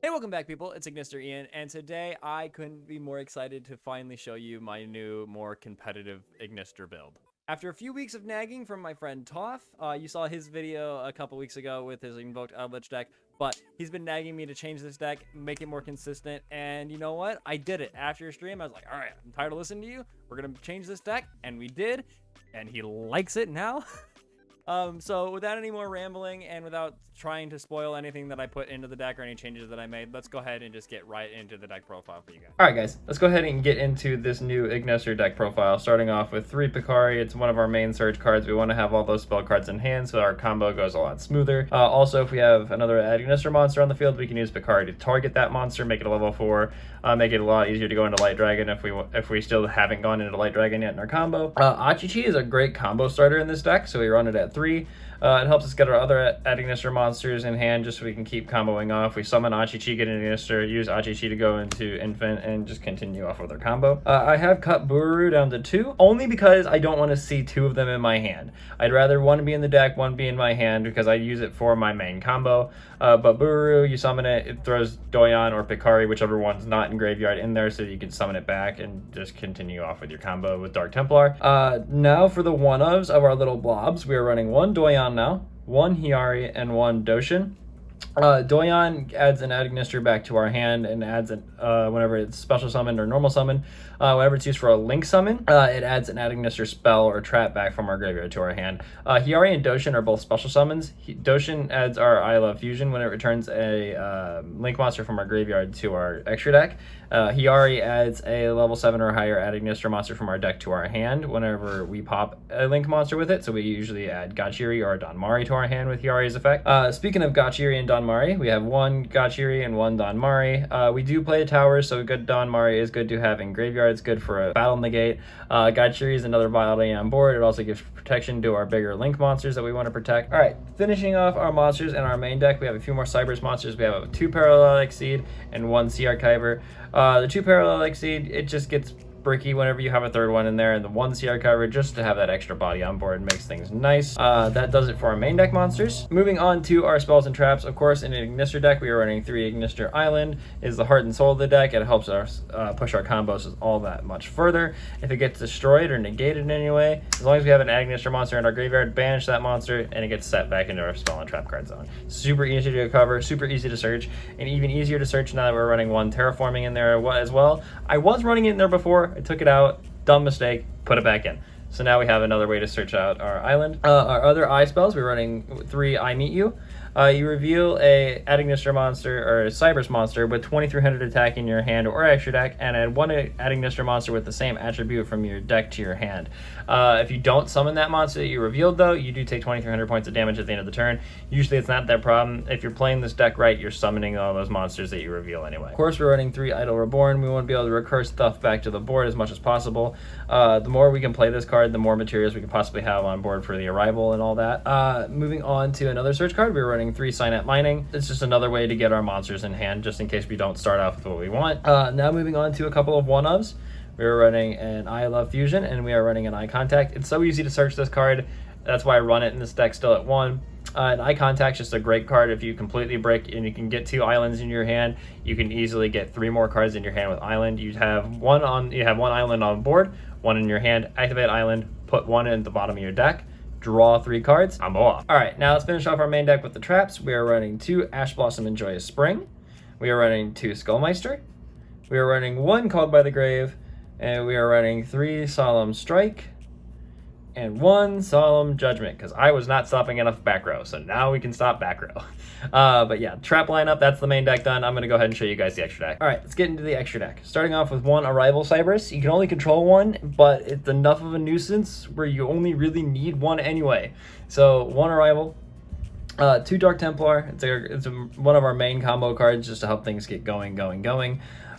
Hey, welcome back, people. It's Ignister Ian, and today I couldn't be more excited to finally show you my new, more competitive Ignister build. After a few weeks of nagging from my friend Toff, you saw his video a couple weeks ago with his Invoked Eldritch deck, but he's been nagging me to change this deck, make it more consistent, and you know what? I did it. After your stream, I was like, alright, I'm tired of listening to you. We're going to change this deck, and we did, and he likes it now. So without any more rambling and without trying to spoil anything that I put into the deck or any changes that I made, let's go ahead and just get right into the deck profile for you guys. Alright guys, let's go ahead and get into this new Ignister deck profile, starting off with 3 Picari. It's one of our main surge cards. We want to have all those spell cards in hand so our combo goes a lot smoother. Also, if we have another Ignister monster on the field, we can use Picari to target that monster, make it a level 4, make it a lot easier to go into Light Dragon if we still haven't gone into Light Dragon yet in our combo. Achichi is a great combo starter in this deck, so we run it at 3. It helps us get our other Ignister monsters in hand just so we can keep comboing off. We summon Achichi, get an Ignister, use Achichi to go into Infant, and just continue off with our combo. I have cut Buru down to 2, only because I don't want to see 2 of them in my hand. I'd rather one be in the deck, one be in my hand, because I use it for my main combo. But Buru, you summon it, it throws Doyan or Picari, whichever one's not in graveyard, in there, so you can summon it back and just continue off with your combo with Dark Templar. Now for the one-ofs of our little blobs, we are running 1 Doyan now, 1 Hiyari, and 1 Doshin. Doyan adds an Ignister back to our hand and adds it whenever it's special summoned or normal summon. Whenever it's used for a link summon, it adds an Ignister spell or trap back from our graveyard to our hand. Hiyari and Doshin are both special summons. Doshin adds our I Love Fusion when it returns a link monster from our graveyard to our extra deck. Hiyari adds a level 7 or higher Ignister monster from our deck to our hand whenever we pop a link monster with it. So we usually add Gachiri or Donmari to our hand with Hiyari's effect. Speaking of Gachiri and Donmari, we have 1 Gachiri and 1 Donmari. We do play a tower, so a good Donmari is good to have in graveyard. It's good for a battle negate. Gachiri is another body on board. It also gives protection to our bigger link monsters that we want to protect. Alright, finishing off our monsters in our main deck, we have a few more Cybers monsters. We have 2 Parallel Exceed and 1 Sea Archiver. The 2 Parallel Exceed, it just gets bricky whenever you have a third one in there, and the 1 Sea Archiver just to have that extra body on board makes things nice. That does it for our main deck monsters. Moving on to our spells and traps, of course, in an Ignister deck, we are running 3 Ignister Island. Is the heart and soul of the deck. It helps us push our combos all that much further. If it gets destroyed or negated in any way, as long as we have an Ignister monster in our graveyard, banish that monster, and it gets set back into our spell and trap card zone. Super easy to recover, super easy to search, and even easier to search now that we're running 1 Terraforming in there as well. I was running it in there before, I took it out, dumb mistake, put it back in. So now we have another way to search out our island. Our other I spells, we're running 3 I Meet You. You reveal a Ignister monster or a Cybers monster with 2300 attack in your hand or extra deck, and add 1 Ignister monster with the same attribute from your deck to your hand. If you don't summon that monster that you revealed, though, you do take 2300 points of damage at the end of the turn. Usually it's not that problem. If you're playing this deck right, you're summoning all those monsters that you reveal anyway. Of course, we're running 3 Idle Reborn. We want to be able to recur stuff back to the board as much as possible. The more we can play this card, the more materials we can possibly have on board for the arrival and all that. Moving on to another search card, we're running 3 Signet Mining. It's just another way to get our monsters in hand, just in case we don't start off with what we want. Now moving on to a couple of one-ofs. We're running an I Love Fusion, and we are running an Eye Contact. It's so easy to search this card. That's why I run it in this deck still at 1. An Eye Contact is just a great card. If you completely break and you can get 2 islands in your hand, you can easily get 3 more cards in your hand with island. You have one island on board, 1 in your hand, activate island, put 1 in the bottom of your deck, draw 3 cards, combo off. Alright, now let's finish off our main deck with the traps. We are running 2 Ash Blossom and Joyous Spring. We are running 2 Skullmeister. We are running 1 Called by the Grave. And we are running 3 Solemn Strike. And 1 Solemn Judgment, because I was not stopping enough back row, so now we can stop back row. But yeah, trap lineup, that's the main deck done. I'm going to go ahead and show you guys the extra deck. Alright, let's get into the extra deck. Starting off with 1 Arrival Cybers. You can only control 1, but it's enough of a nuisance where you only really need 1 anyway. So 1 Arrival, 2 Dark Templar. It's one of our main combo cards just to help things get going.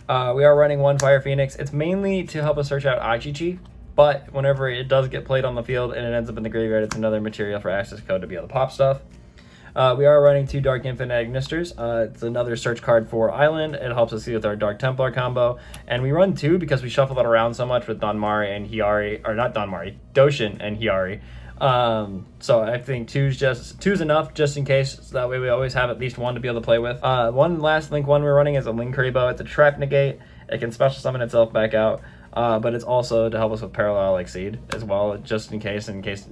We are running 1 Fire Phoenix. It's mainly to help us search out Achichi, but whenever it does get played on the field and it ends up in the graveyard, it's another material for access code to be able to pop stuff. We are running 2 Dark Infinite Ignisters. It's another search card for Island. It helps us see with our Dark Templar combo. And we run 2 because we shuffle that around so much with Donmari and Hiyari, or not Donmari, Doshin and Hiyari. So I think two's enough just in case. So that way we always have at least one to be able to play with. One last link one we're running is a Link Curry Bow. It's a trap negate. It can special summon itself back out. But it's also to help us with Parallel Exceed as well, just in case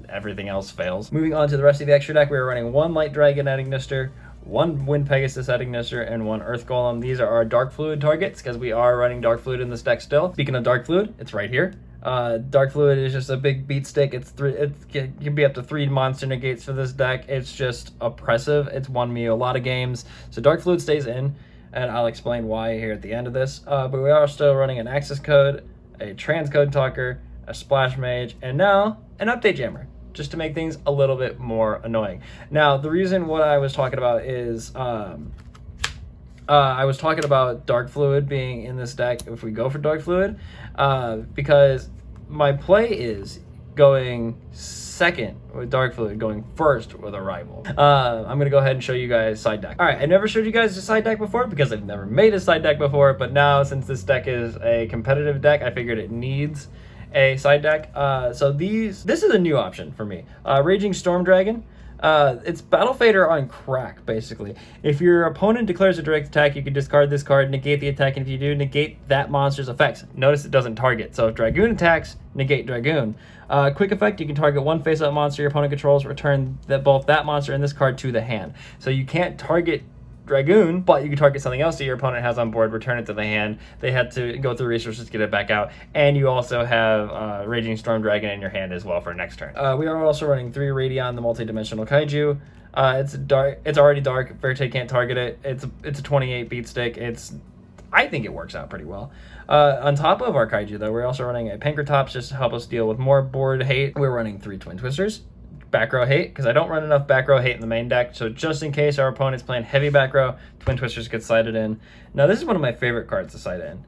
everything else fails. Moving on to the rest of the extra deck, we are running one Light Dragon at Ignister, one Wind Pegasus at Ignister, and one Earth Golem. These are our Dark Fluid targets because we are running Dark Fluid in this deck still. Speaking of Dark Fluid, it's right here. Dark Fluid is just a big beat stick. It can be up to 3 monster negates for this deck. It's just oppressive. It's won me a lot of games. So Dark Fluid stays in, and I'll explain why here at the end of this. But we are still running an Access Code, a Transcode Talker, a Splash Mage, and now an Update Jammer, just to make things a little bit more annoying. Now, the reason what I was talking about is I was talking about Dark Fluid being in this deck if we go for Dark Fluid, because my play is going second with Dark Fluid, going first with a rival. I'm going to go ahead and show you guys side deck. All right, I never showed you guys a side deck before because I've never made a side deck before, but now since this deck is a competitive deck, I figured it needs a side deck. So this is a new option for me. Raging Storm Dragon. It's Battle Fader on crack, basically. If your opponent declares a direct attack, you can discard this card, negate the attack, and if you do, negate that monster's effects. Notice it doesn't target. So if Dragoon attacks, negate Dragoon. Quick effect, you can target one face-up monster your opponent controls, return both that monster and this card to the hand. So you can't target Dragoon, but you can target something else that your opponent has on board, return it to the hand. They had to go through resources to get it back out, and you also have Raging Storm Dragon in your hand as well for next turn. We are also running 3 Radion, the multi-dimensional kaiju. It's dark. It's already dark. Verte can't target it. It's a 28 beat stick. I think it works out pretty well. On top of our kaiju, though, we're also running a Pankratops just to help us deal with more board hate. We're running 3 Twin Twisters, back row hate, because I don't run enough back row hate in the main deck, so just in case our opponent's playing heavy back row, Twin Twisters get sided in. Now this is one of my favorite cards to side in.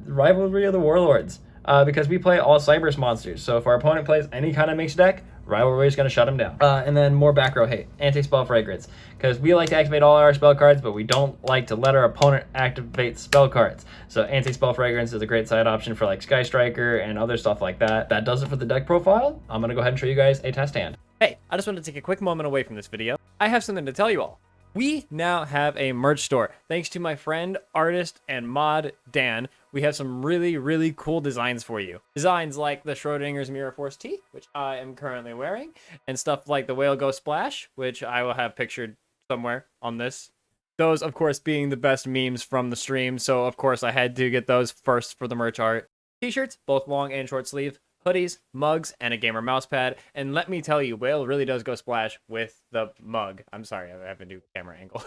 Rivalry of the Warlords, because we play all Cybers monsters, so if our opponent plays any kind of mixed deck, Rivalry is going to shut him down. And then more back row hate, Anti-Spell Fragrance, because we like to activate all our spell cards, but we don't like to let our opponent activate spell cards. So Anti-Spell Fragrance is a great side option for like Sky Striker and other stuff like that. That does it for the deck profile. I'm going to go ahead and show you guys a test hand. Hey, I just wanted to take a quick moment away from this video. I have something to tell you all. We now have a merch store. Thanks to my friend, artist, and mod, Dan, we have some really, really cool designs for you. Designs like the Schrodinger's Mirror Force tee, which I am currently wearing, and stuff like the Whale Go Splash, which I will have pictured somewhere on this. Those, of course, being the best memes from the stream, so of course I had to get those first for the merch art. T-shirts, both long and short sleeve, hoodies, mugs, and a gamer mouse pad. And let me tell you, Whale really does go splash with the mug. I'm sorry, I have a new camera angle.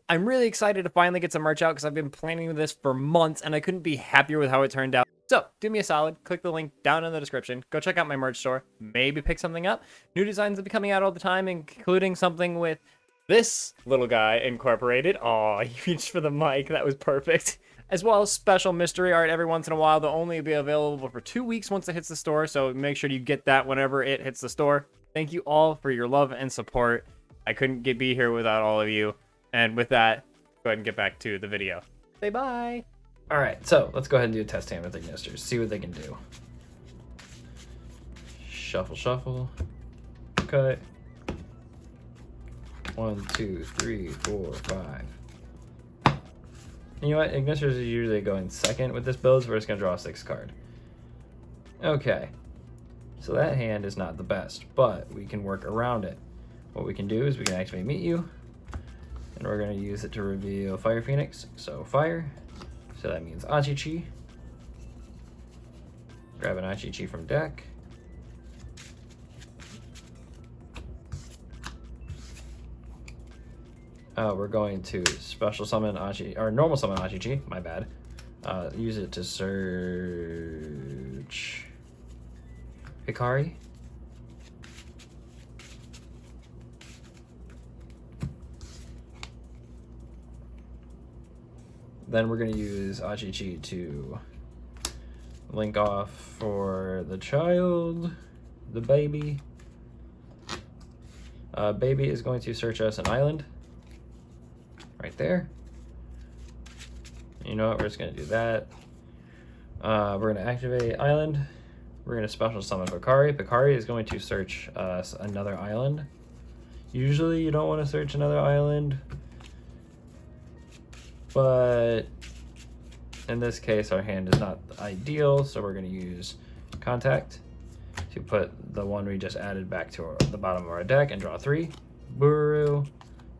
I'm really excited to finally get some merch out because I've been planning this for months and I couldn't be happier with how it turned out. So do me a solid, click the link down in the description, go check out my merch store, maybe pick something up. New designs will be coming out all the time, including something with this little guy incorporated. Oh, he reached for the mic, that was perfect. As well as special mystery art every once in a while. They'll only be available for 2 weeks once it hits the store, so make sure you get that whenever it hits the store. Thank you all for your love and support. I couldn't be here without all of you. And with that, go ahead and get back to the video. Say bye! Alright, so let's go ahead and do a test hand with Ignisters, see what they can do. Shuffle, shuffle. Okay. 1, 2, 3, 4, 5. You know what? Ignisters is usually going second with this build, so we're just going to draw a 6th card. Okay. So that hand is not the best, but we can work around it. What we can do is we can activate Meet You, and we're going to use it to reveal Fire Phoenix. So Fire. So that means Achi-Chi. Grab an Achi-Chi from deck. We're going to special summon or normal summon Achi-Chi, my bad. Use it to search Hikari. Then we're going to use Achi-Chi to link off for the child, the baby. Baby is going to search us an island. Right there. You know what, we're just gonna do that. We're gonna activate island, we're going to special summon Bakari. Bakari is going to search another island. Usually you don't want to search another island, but in this case our hand is not ideal, so we're going to use Contact to put the one we just added back to the bottom of our deck and draw 3. Buru,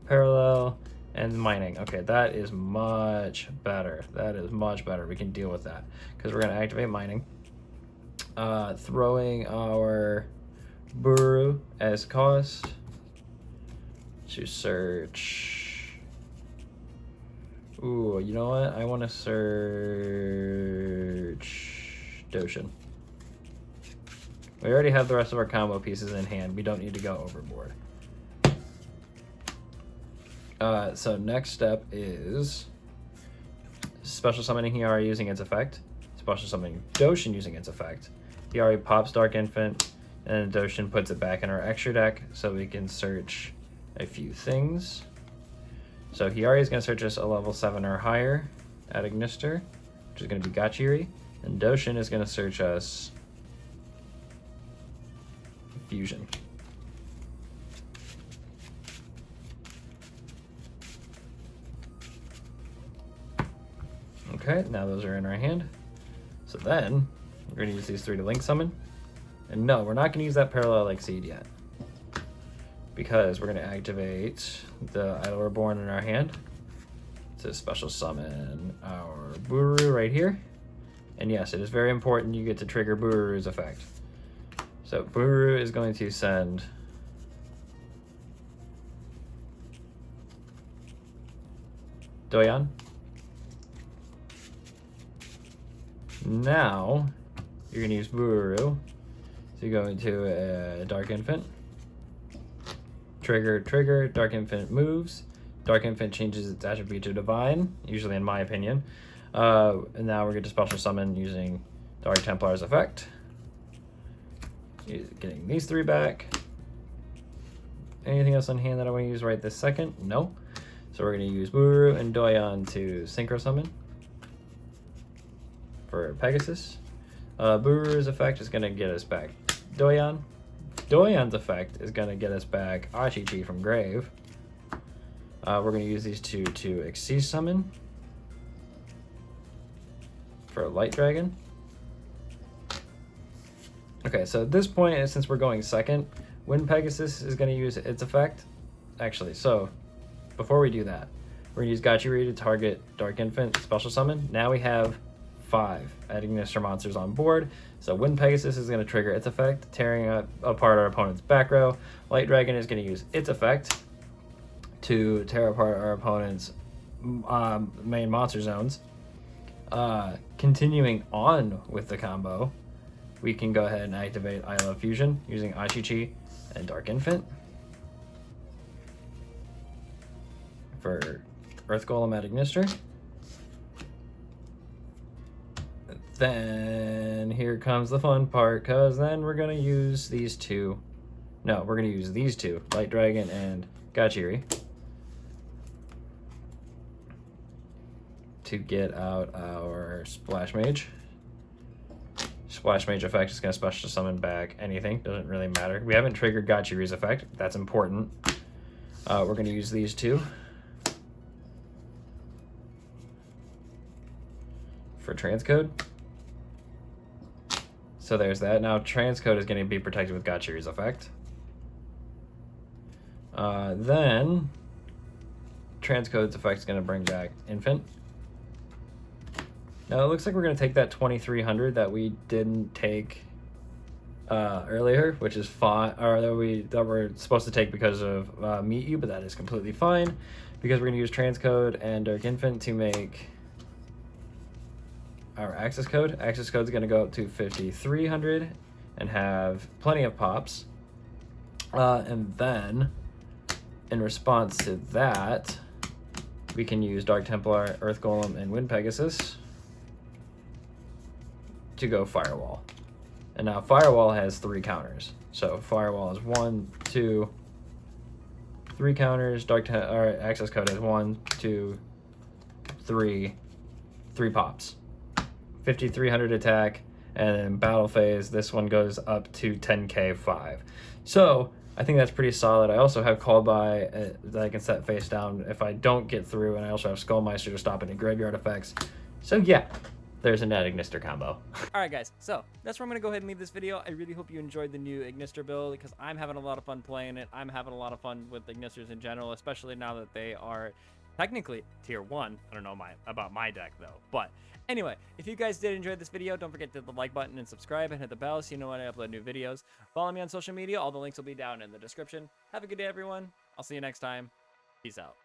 Parallel, and Mining. Okay, that is much better. That is much better. We can deal with that because we're going to activate Mining. Throwing our Buru as cost to search. Ooh, you know what? I want to search Doshin. We already have the rest of our combo pieces in hand. We don't need to go overboard. So next step is special summoning Hiyari using its effect, special summoning Doshin using its effect. Hiyari pops Dark Infant, and Doshin puts it back in our extra deck so we can search a few things. So Hiyari is going to search us a level 7 or higher at Ignister, which is going to be Gachiri, and Doshin is going to search us Fusion. Okay, now those are in our hand. So then we're going to use these 3 to link summon. And no, we're not going to use that Parallel Exceed yet, because we're going to activate the Idol Reborn in our hand to special summon our Buru right here. And yes, it is very important you get to trigger Buru's effect. So Buru is going to send Doyan. Now you're going to use Buru to go into a Dark Infant. Trigger, Dark Infant moves. Dark Infant changes its attribute to Divine, usually in my opinion. And now we're going to special summon using Dark Templar's effect. Getting these 3 back. Anything else on hand that I want to use right this second? No. So we're going to use Buru and Doyan to Synchro Summon for Pegasus. Buru's effect is going to get us back Doyan. Doyan's effect is going to get us back Achichi from Grave. We're going to use these 2 to Exceed Summon for a Light Dragon. Okay, so at this point, since we're going second, when Pegasus is going to use its effect, actually, so before we do that, we're going to use Gachiri to target Dark Infant special summon. Now we have 5 Ignister monsters on board. So when Pegasus is going to trigger its effect, tearing apart our opponent's back row, Light Dragon is going to use its effect to tear apart our opponent's main monster zones. Continuing on with the combo, we can go ahead and activate I Love Fusion using Achichi and Dark Infant for Earth Golem at Ignister. Then here comes the fun part, because then we're going to use these 2. No, we're going to use these 2, Light Dragon and Gachiri, to get out our Splash Mage. Splash Mage effect is going to special summon back anything, doesn't really matter. We haven't triggered Gachiri's effect, that's important. We're going to use these 2 for Transcode. So there's that. Now Transcode is going to be protected with Gachiri's effect. Then Transcode's effect is going to bring back Infant. Now it looks like we're going to take that 2300 that we didn't take earlier, which is fine, or that we're supposed to take because of Meet You, but that is completely fine because we're going to use Transcode and Dark Infant to make our access code. Access code is going to go up to 5300 and have plenty of pops. And then in response to that, we can use Dark Templar, Earth Golem, and Wind Pegasus to go Firewall. And now Firewall has 3 counters. So Firewall is 1, 2, 3 counters. Access code has 1, 2, 3 pops. 5300 attack, and then battle phase, this one goes up to 10k 5. So I think that's pretty solid. I also have Called By that I can set face down if I don't get through, and I also have Skullmeister to stop any graveyard effects. So yeah, there's a net Ignister combo. Alright guys, so that's where I'm going to go ahead and leave this video. I really hope you enjoyed the new Ignister build because I'm having a lot of fun playing it. I'm having a lot of fun with Ignisters in general, especially now that they are technically tier 1. I don't know about my deck though. But anyway, if you guys did enjoy this video, don't forget to hit the like button and subscribe and hit the bell so you know when I upload new videos. Follow me on social media. All the links will be down in the description. Have a good day, everyone. I'll see you next time. Peace out.